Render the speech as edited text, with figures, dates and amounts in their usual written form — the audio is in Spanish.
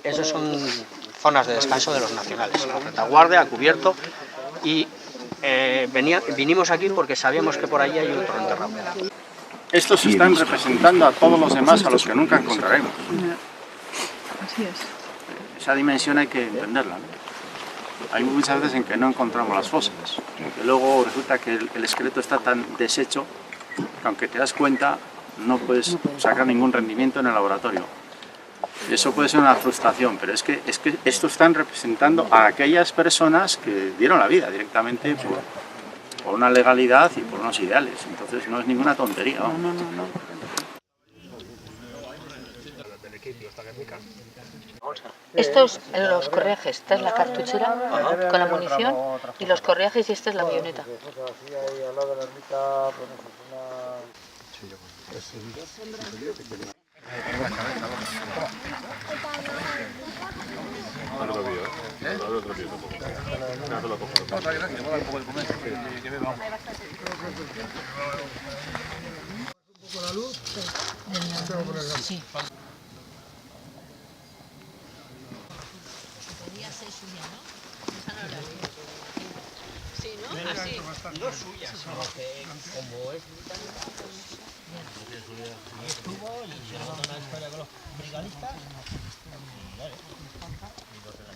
Esos son zonas de descanso de los nacionales, la retaguardia, a cubierto, y vinimos aquí porque sabíamos que por allí hay otro enterrado. Estos están representando a todos los demás a los que nunca encontraremos. Así es. Esa dimensión hay que entenderla, ¿no? Hay muchas veces en que no encontramos las fosas, que luego resulta que el esqueleto está tan deshecho que aunque te das cuenta no puedes sacar ningún rendimiento en el laboratorio. Eso puede ser una frustración, pero es que estos están representando a aquellas personas que dieron la vida directamente por una legalidad y por unos ideales, entonces no es ninguna tontería. ¿No? Estos los correajes, esta es la cartuchera con la munición y los correajes y esta es la bayoneta. Sí. Podría ser suya, ¿no? Sí, ¿no? Así. No suya, sino que como es británica, pues estuvo y se le contó una historia con los brigadistas. Y vale. Y los de la